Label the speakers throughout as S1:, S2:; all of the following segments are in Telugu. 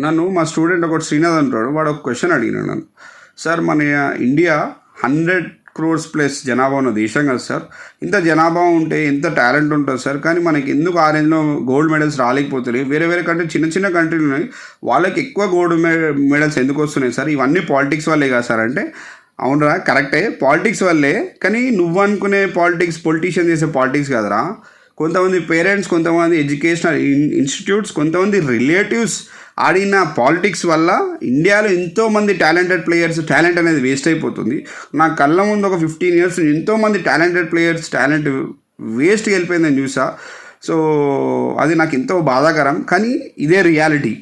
S1: నన్ను మా స్టూడెంట్ ఒకటి శ్రీనాథ్ అంటాడు, వాడు ఒక క్వశ్చన్ అడిగినాడు నన్ను. సార్ మన ఇండియా 100 crores ప్లస్ జనాభా ఉన్న దేశం కదా సార్, ఇంత జనాభా ఉంటే ఎంత టాలెంట్ ఉంటుంది సార్, కానీ మనకి ఎందుకు ఆ రేంజ్లో గోల్డ్ మెడల్స్ రాలేకపోతున్నాయి? వేరే వేరే కంట్రీ చిన్న చిన్న కంట్రీలు ఉన్నాయి, వాళ్ళకి ఎక్కువ గోల్డ్ మెడల్స్ ఎందుకు వస్తున్నాయి సార్? ఇవన్నీ పాలిటిక్స్ వల్లే కదా సార్ అంటే, అవునరా కరెక్టే పాలిటిక్స్ వల్లే, కానీ నువ్వు అనుకునే పాలిటిక్స్ పొలిటీషియన్ చేసే పాలిటిక్స్ కదరా. కొంతమంది పేరెంట్స్, కొంతమంది ఎడ్యుకేషనల్ ఇన్స్టిట్యూట్స్, కొంతమంది రిలేటివ్స్ ఆడిన పాలిటిక్స్ వల్ల ఇండియాలో ఎంతోమంది టాలెంటెడ్ ప్లేయర్స్ టాలెంట్ అనేది వేస్ట్ అయిపోతుంది. నా కళ్ళ ముందు ఒక 15 years ఎంతోమంది టాలెంటెడ్ ప్లేయర్స్ టాలెంట్ వేస్ట్కి వెళ్ళిపోయిందని చూసా. సో అది నాకు ఎంతో బాధాకరం, కానీ ఇదే రియాలిటీ.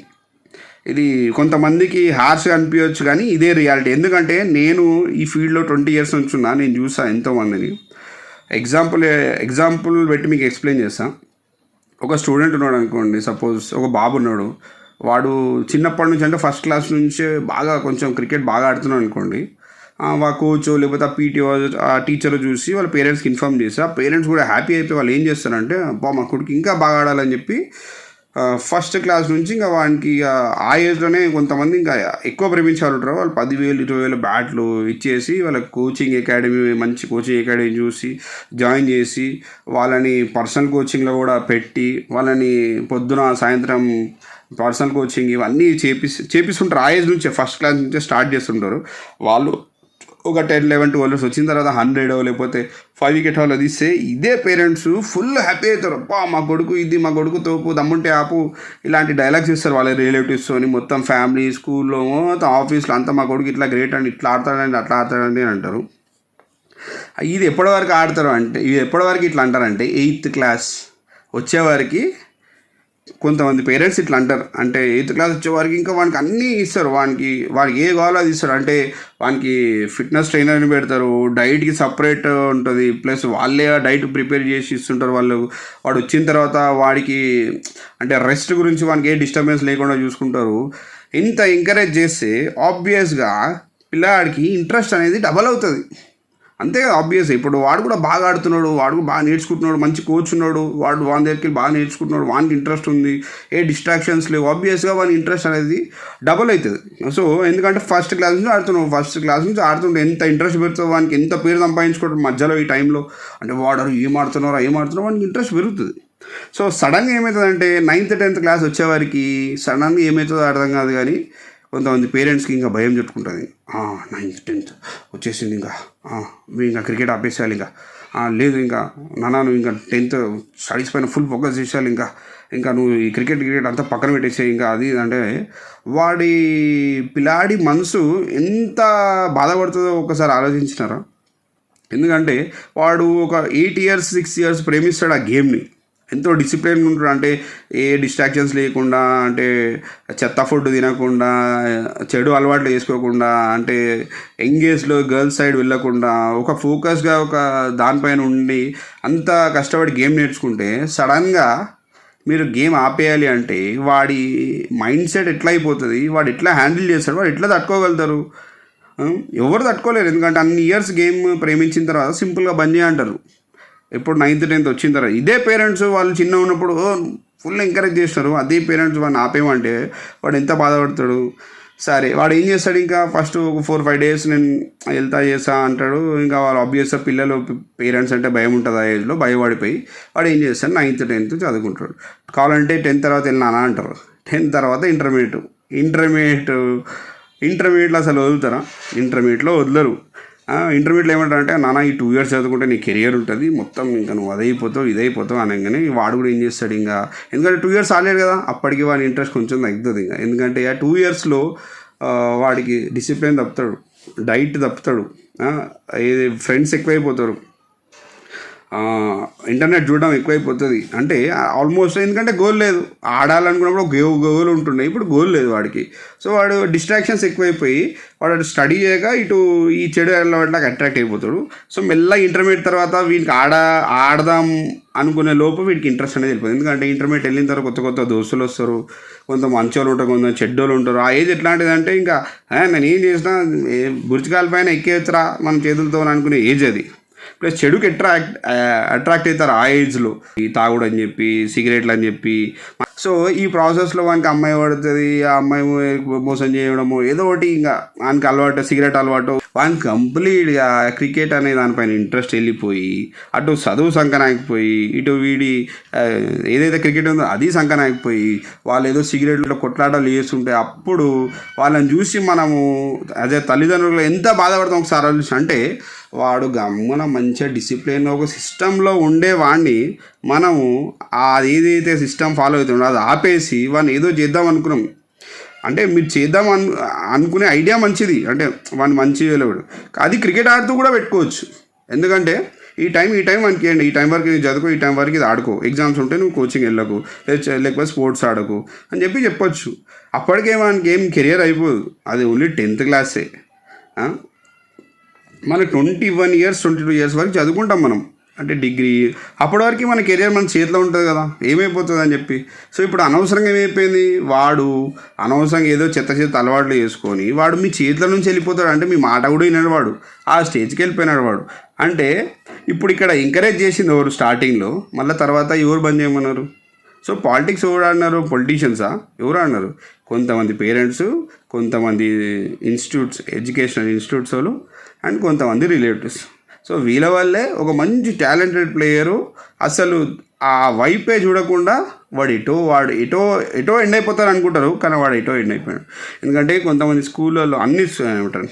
S1: ఇది కొంతమందికి హార్ష్గా అనిపించవచ్చు, కానీ ఇదే రియాలిటీ. ఎందుకంటే నేను ఈ ఫీల్డ్లో 20 years నుంచి ఉన్నా, నేను చూసా ఎంతోమందిని. ఎగ్జాంపుల్ పెట్టి మీకు ఎక్స్ప్లెయిన్ చేస్తాను. ఒక స్టూడెంట్ ఉన్నాడు అనుకోండి, సపోజ్ ఒక బాబు ఉన్నాడు, వాడు చిన్నప్పటి నుంచి అంటే ఫస్ట్ క్లాస్ నుంచే బాగా కొంచెం క్రికెట్ బాగా ఆడుతున్నాడు అనుకోండి. వా కోచ్ లేకపోతే ఆ పీటీ ఆ టీచర్ చూసి వాళ్ళ పేరెంట్స్కి ఇన్ఫామ్ చేసి, ఆ పేరెంట్స్ కూడా హ్యాపీ అయిపోయి వాళ్ళు ఏం చేస్తారంటే, అబ్బా మా కొడుకు ఇంకా బాగా ఆడాలని చెప్పి ఫస్ట్ క్లాస్ నుంచి ఇంకా వానికి ఆ ఏజ్లోనే కొంతమంది ఇంకా ఎక్కువ ప్రేమించే వాళ్ళు ఉంటారు, వాళ్ళు 10,000 20,000 బ్యాట్లు ఇచ్చేసి వాళ్ళకి కోచింగ్ అకాడమీ, మంచి కోచింగ్ అకాడమీ చూసి జాయిన్ చేసి వాళ్ళని పర్సనల్ కోచింగ్లో కూడా పెట్టి వాళ్ళని పొద్దున సాయంత్రం పర్సనల్ కోచింగ్ ఇవన్నీ చేపిస్తుంటారు. ఆ ఏజ్ నుంచే ఫస్ట్ క్లాస్ నుంచే స్టార్ట్ చేస్తుంటారు. వాళ్ళు ఒక 10, 11, 12 వచ్చిన తర్వాత 100 లేకపోతే 5 wicket వాళ్ళు తీస్తే ఇదే పేరెంట్స్ ఫుల్ హ్యాపీ అవుతారు. అబ్బా మా కొడుకు ఇది, మా కొడుకు తోపు, దమ్ముంటే ఆపు, ఇలాంటి డైలాగ్స్ ఇస్తారు వాళ్ళ రిలేటివ్స్తోని. మొత్తం ఫ్యామిలీ, స్కూల్లో, మొత్తం ఆఫీస్లో అంతా మా కొడుకు ఇట్లా గ్రేట్ అండి, ఇట్లా ఆడతాడండి, అట్లా ఆడతాడండి అని అంటారు. ఇది ఎప్పటివరకు ఆడతారు అంటే, ఇది ఎప్పటివరకు ఇట్లా అంటారంటే 8th class వచ్చేవారికి కొంతమంది పేరెంట్స్ ఇట్లా అంటారు. అంటే 8th class వచ్చేవారికి ఇంకా వానికి అన్నీ ఇస్తారు, వానికి ఏ కావాలో అది ఇస్తారు. అంటే వానికి ఫిట్నెస్ ట్రైనర్ని పెడతారు, డైట్కి సపరేట్ ఉంటుంది, ప్లస్ వాళ్ళే డైట్ ప్రిపేర్ చేసి ఇస్తుంటారు. వాడు వచ్చిన తర్వాత వాడికి అంటే రెస్ట్ గురించి వానికి ఏ డిస్టర్బెన్స్ లేకుండా చూసుకుంటారు. ఇంత ఎంకరేజ్ చేస్తే ఆబ్వియస్గా పిల్లాడికి ఇంట్రెస్ట్ అనేది డబల్ అవుతుంది. అంతే కదా ఆబ్వియస్. ఇప్పుడు వాడు కూడా బాగా ఆడుతున్నాడు, వాడు బాగా నేర్చుకుంటున్నాడు, మంచి కోచ్ ఉన్నాడు, వాని దగ్గరికి బాగా నేర్చుకుంటున్నాడు, వానికి ఇంట్రెస్ట్ ఉంది, ఏ డిస్ట్రాక్షన్స్ లేవు, ఆబ్వియస్గా వాని ఇంట్రెస్ట్ అనేది డబల్ అవుతుంది. సో ఎందుకంటే ఫస్ట్ క్లాస్ నుంచి ఆడుతుంటే ఎంత ఇంట్రెస్ట్ పెడుతుందో, వానికి ఎంత పేరు సంపాదించుకోవడం మధ్యలో ఈ టైంలో, అంటే వాడు ఏం ఆడుతున్నారో వానికి ఇంట్రెస్ట్ పెరుగుతుంది. సో సడన్గా ఏమవుతుందంటే 9th 10th class వచ్చేవారికి సడన్గా ఏమవుతుందో అర్థం కాదు, కానీ కొంతమంది పేరెంట్స్కి ఇంకా భయం చుట్టుకుంటుంది. 9th 10th వచ్చేసింది, ఇంకా క్రికెట్ ఆపేసేయాలి, లేదు ఇంకా నాన్న నువ్వు ఇంకా 10th స్టడీస్ పైన ఫుల్ ఫోకస్ చేసేయాలి, ఇంకా నువ్వు ఈ క్రికెట్ అంతా పక్కన పెట్టేసేయి ఇంకా అది. అంటే పిల్లాడి మనసు ఎంత బాధపడుతుందో ఒకసారి ఆలోచించినారా? ఎందుకంటే వాడు ఒక 8 years 6 years ప్రేమిస్తాడు ఆ గేమ్ని, ఎంతో డిసిప్లిన్ ఉంటాడు. అంటే ఏ డిస్ట్రాక్షన్స్ లేకుండా, అంటే చెత్త ఫుడ్ తినకుండా, చెడు అలవాట్లు వేసుకోకుండా, అంటే ఎంగేజ్లో గర్ల్స్ సైడ్ వెళ్ళకుండా, ఒక ఫోకస్గా ఒక దానిపైన ఉండి అంత కష్టపడి గేమ్ నేర్చుకుంటే సడన్గా మీరు గేమ్ ఆపేయాలి అంటే వాడి మైండ్ సెట్ ఎట్లా అయిపోతుంది, వాడు ఎట్లా హ్యాండిల్ చేస్తాడు, వాడు ఎట్లా తట్టుకోగలుగుతారు? ఎవరు తట్టుకోలేరు. ఎందుకంటే అన్ని ఇయర్స్ గేమ్ ప్రేమించిన తర్వాత సింపుల్గా బంద్ చేయంటారు. ఎప్పుడు 9th 10th వచ్చిన తర్వాత ఇదే పేరెంట్స్ వాళ్ళు చిన్న ఉన్నప్పుడు ఫుల్ ఎంకరేజ్ చేస్తారు, అదే పేరెంట్స్ వాడిని ఆపేయమంటే వాడు ఎంత బాధపడతాడు. సరే వాడు ఏం చేస్తాడు, ఇంకా ఫస్ట్ ఒక 4-5 days నేను చేస్తా అంటాడు. ఇంకా వాళ్ళు ఆబ్వియస్గా పిల్లలు పేరెంట్స్ అంటే భయం ఉంటుంది, ఆ ఏజ్లో భయపడిపోయి వాడు ఏం చేస్తాడు 9th 10th చదువుకుంటాడు. కావాలంటే 10th తర్వాత వెళ్ళినా అంటారు. 10th తర్వాత ఇంటర్మీడియట్లో అసలు వదులుతారా? ఇంటర్మీడియట్లో వదలరు. ఇంటర్మీడియట్లో ఏమంటారు అంటే, నాన్న ఈ 2 years చదువుకుంటే నీ కెరియర్ ఉంటుంది, మొత్తం ఇంకా నువ్వు అదైపోతావు ఇదైపోతావు అనగానే వాడు కూడా ఏం చేస్తాడు ఇంకా, ఎందుకంటే 2 years ఆడలేడు కదా, అప్పటికి వాడి ఇంట్రెస్ట్ కొంచెం తగ్గుతుంది ఇంకా. ఎందుకంటే ఆ 2 yearsలో వాడికి డిసిప్లిన్ తప్పుతాడు, డైట్ తప్పుతాడు, ఫ్రెండ్స్ ఎక్కువైపోతారు, ఇంటర్నెట్ చూడడం ఎక్కువైపోతుంది. అంటే ఆల్మోస్ట్ ఎందుకంటే గోల్ లేదు, ఆడాలనుకున్నప్పుడు గోల్ ఉంటుండే, ఇప్పుడు గోల్ లేదు వాడికి. సో వాడు డిస్ట్రాక్షన్స్ ఎక్కువైపోయి వాడు స్టడీ చేయక ఇటు ఈ చెడు అలవాట్లకు అట్రాక్ట్ అయిపోతాడు. సో మెల్లగా ఇంటర్మీడియట్ తర్వాత వీనికి ఆడదాం అనుకునే లోపు వీడికి ఇంట్రెస్ట్ అనేది వెళ్ళిపోతుంది. ఎందుకంటే ఇంటర్మీడియట్ వెళ్ళిన తర్వాత కొత్త దోస్తులు వస్తారు, కొంత మంచోళ్ళు ఉంటారు, కొంత చెడ్డోళ్ళు ఉంటారు. ఆ ఏజ్ ఎట్లాంటిదంటే ఇంకా నేను ఏం చేసినా బుర్చికాల పైన ఎక్కేయచ్చురా మన చేతులతో అనుకునే ఏజ్ అది. ప్లస్ చెడుకి అట్రాక్ట్ అవుతారు ఆ ఏజ్లో, ఈ తాగుడు అని చెప్పి, సిగరెట్లు అని చెప్పి. సో ఈ ప్రాసెస్లో వానికి అమ్మాయి పడుతుంది, ఆ అమ్మాయి మోసం చేయడము ఏదో ఒకటి, ఇంకా వానికి అలవాటు సిగరెట్ అలవాటు, వానికి కంప్లీట్గా క్రికెట్ అనే దానిపైన ఇంట్రెస్ట్ వెళ్ళిపోయి అటు చదువు సంకనాగిపోయి ఇటు వీడి ఏదైతే క్రికెట్ ఉందో అది సంకనాగిపోయి వాళ్ళు ఏదో సిగరెట్లో కొట్లాటలు చేస్తుంటే అప్పుడు వాళ్ళని చూసి మనము అదే తల్లిదండ్రులు ఎంత బాధపడతాం ఒకసారి ఆలోచించి. అంటే వాడు గమ్మున మంచిగా డిసిప్లిన్ ఒక సిస్టంలో ఉండేవాడిని మనము అది ఏదైతే సిస్టమ్ ఫాలో అవుతుండో అది ఆపేసి వాడిని ఏదో చేద్దాం అనుకున్నాం. అంటే మీరు చేద్దాం అనుకునే ఐడియా మంచిది, అంటే వాడిని మంచి వెళ్ళాడు, అది క్రికెట్ ఆడుతూ కూడా పెట్టుకోవచ్చు. ఎందుకంటే ఈ టైం మనకి ఏంటి, ఈ టైం వరకు నేను చదువుకో, ఈ టైం వరకు ఇది ఆడుకో, ఎగ్జామ్స్ ఉంటే నువ్వు కోచింగ్ వెళ్ళకు, లేకపోతే స్పోర్ట్స్ ఆడకు అని చెప్పొచ్చు. అప్పటికే మనకి ఏం కెరియర్ అయిపోదు, అది ఓన్లీ 10th క్లాసే. మనకు 21 years 22 years వరకు చదువుకుంటాం మనం, అంటే డిగ్రీ. అప్పటి వరకు మన కెరియర్ మన చేతిలో ఉంటుంది కదా, ఏమైపోతుంది అని చెప్పి. సో ఇప్పుడు అనవసరంగా ఏమైపోయింది, వాడు అనవసరంగా ఏదో చెత్త అలవాట్లు చేసుకొని వాడు మీ చేతిలో నుంచి వెళ్ళిపోతాడు. అంటే మీ మాట కూడా విన్నాడు వాడు, ఆ స్టేజ్కి వెళ్ళిపోయినాడు వాడు. అంటే ఇప్పుడు ఇక్కడ ఎంకరేజ్ చేసింది ఎవరు స్టార్టింగ్లో, మళ్ళీ తర్వాత ఎవరు బంద్ చేయమన్నారు? సో పాలిటిక్స్ ఎవరు ఆడినారు? పొలిటీషియన్సా? ఎవరు ఆడినారు? కొంతమంది పేరెంట్స్, కొంతమంది ఎడ్యుకేషనల్ ఇన్స్టిట్యూట్స్ వాళ్ళు, అండ్ కొంతమంది రిలేటివ్స్. సో వీళ్ళ వల్లే ఒక మంచి టాలెంటెడ్ ప్లేయరు అసలు ఆ వైపే చూడకుండా వాడు ఎటో ఎండ్ అయిపోతారు అనుకుంటారు, కానీ వాడు ఎటో ఎండ్ అయిపోయాడు. ఎందుకంటే కొంతమంది స్కూళ్ళలో ఏమంటారు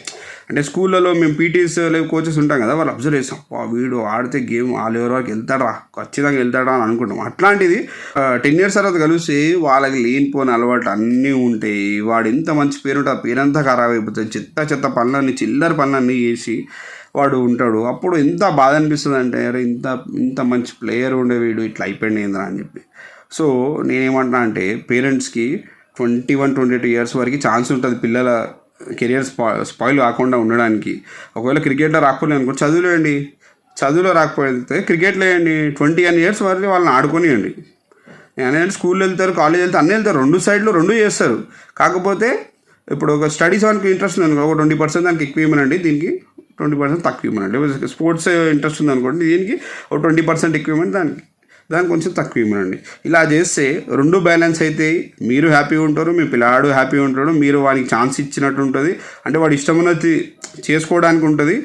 S1: అంటే స్కూళ్ళలో మేము పీటీస్ లేక కోచెస్ ఉంటాం కదా, వాళ్ళు అబ్జర్వ్ చేస్తాం, వీడు ఆడితే గేమ్ ఆల్ ఓవర్ వరకు వెళ్తాడా, ఖచ్చితంగా వెళ్తాడా అని అనుకుంటాం. అట్లాంటిది 10 years తర్వాత కలిసి వాళ్ళకి లేనిపోని అలవాట్లు అన్నీ ఉంటాయి. వాడు ఎంత మంచి పేరు ఉంటే ఆ పేరంతా ఖరాబ్ అయిపోతుంది, చెత్త పనులన్నీ చిల్లర పనులన్నీ చేసి వాడు ఉంటాడు. అప్పుడు ఎంత బాధ అనిపిస్తుంది అంటే, అరే ఇంత మంచి ప్లేయర్ ఉండే వీడు ఇట్లా అయిపోయింది ఏంద్రా అని చెప్పి. సో నేనేమంటున్నా అంటే పేరెంట్స్కి 21-22 years వరకు ఛాన్స్ ఉంటుంది పిల్లల కెరియర్ స్పాయిల్ కాకుండా ఉండడానికి. ఒకవేళ క్రికెట్లో రాకపోలేదు అనుకో, చదువులో రాకపోతే క్రికెట్లో వేయండి. 21 years వరకు వాళ్ళని ఆడుకొనియండి. నేను స్కూల్లో వెళ్తారు, కాలేజ్ వెళ్తారు, అన్నీ వెళ్తారు, 2 sides రెండు చేస్తారు. కాకపోతే ఇప్పుడు ఒక స్టడీస్ వానికి ఇంట్రెస్ట్ ఉంది అనుకో, ఒక 20% దానికి ఎక్కువ ఇవ్వనండి, దీనికి 20% తక్కువ ఇవ్వనండి. స్పోర్ట్స్ ఇంట్రెస్ట్ ఉంది అనుకోండి, దీనికి ఒక 20% ఎక్కువ ఇవ్వమండి, దానికి కొంచెం తక్కువ ఇవ్వనండి. ఇలా చేస్తే రెండు బ్యాలెన్స్ అయితే మీరు హ్యాపీగా ఉంటారు, మీ పిల్లాడు హ్యాపీగా ఉంటాడు, మీరు వానికి ఛాన్స్ ఇచ్చినట్టు ఉంటుంది. అంటే వాడు ఇష్టం ఉన్నది చేసుకోవడానికి ఉంటుంది,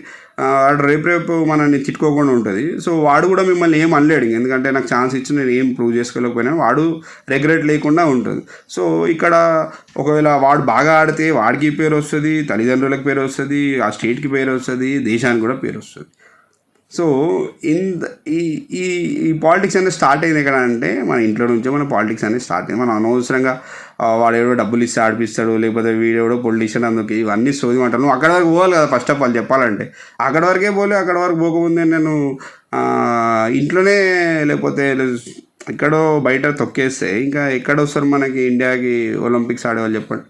S1: వాడు రేపు మనల్ని తిట్టుకోకుండా ఉంటుంది. సో వాడు కూడా మిమ్మల్ని ఏం అనలేడు, ఎందుకంటే నాకు ఛాన్స్ ఇచ్చి నేను ఏం ప్రూవ్ చేసుకోలేకపోయినా వాడు రిగ్రెట్ లేకుండా ఉంటుంది. సో ఇక్కడ ఒకవేళ వాడు బాగా ఆడితే వాడికి పేరు వస్తుంది, తల్లిదండ్రులకు పేరు వస్తుంది, ఆ స్టేట్కి పేరు వస్తుంది, దేశానికి కూడా పేరు వస్తుంది. సో ఈ పాలిటిక్స్ అనేది స్టార్ట్ అయింది ఎక్కడ అంటే మన ఇంట్లో నుంచే మన పాలిటిక్స్ అనేది స్టార్ట్ అయింది. మనం అనవసరంగా వాడెవడో డబ్బులు ఇస్తే ఆడిపిస్తాడు, లేకపోతే వీడెవడో పొలిటీషియన్, అందుకు ఇవన్నీ సోది అంటాను. నువ్వు అక్కడ వరకు పోవాలి కదా, ఫస్ట్ ఆఫ్ ఆల్ చెప్పాలంటే అక్కడ వరకే పోలే. అక్కడ వరకు పోకముందే నేను ఇంట్లోనే లేకపోతే ఎక్కడో బయట తొక్కేస్తే ఇంకా ఎక్కడ వస్తారు మనకి ఇండియాకి ఒలింపిక్స్ ఆడేవాళ్ళు చెప్పండి.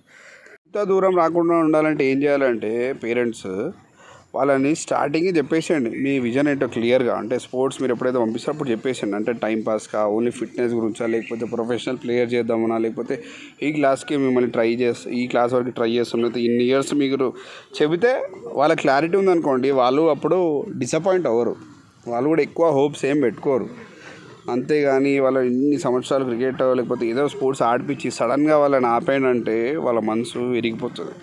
S1: ఇంత దూరం రాకుండా ఉండాలంటే ఏం చేయాలంటే పేరెంట్స్ వాళ్ళని స్టార్టింగ్ చెప్పేసేయండి మీ విజన్ ఏంటో క్లియర్గా. అంటే స్పోర్ట్స్ మీరు ఎప్పుడైతే పంపిస్తే అప్పుడు చెప్పేసేయండి. అంటే టైంపాస్గా ఓన్లీ ఫిట్నెస్ గురించా, లేకపోతే ప్రొఫెషనల్ ప్లేయర్ చేద్దామన్నా, లేకపోతే ఈ క్లాస్కి మిమ్మల్ని ఈ క్లాస్ వరకు ట్రై చేస్తాం, లేకపోతే ఇన్ని ఇయర్స్ మీరు చెబితే వాళ్ళ క్లారిటీ ఉందనుకోండి, వాళ్ళు అప్పుడు డిసప్పాయింట్ అవ్వరు, వాళ్ళు కూడా ఎక్కువ హోప్స్ ఏం పెట్టుకోరు. అంతేగాని వాళ్ళు ఇన్ని సంవత్సరాలు క్రికెట్ లేకపోతే ఏదో స్పోర్ట్స్ ఆడిపించి సడన్గా వాళ్ళని ఆపేయండి అంటే వాళ్ళ మనసు విరిగిపోతుంది.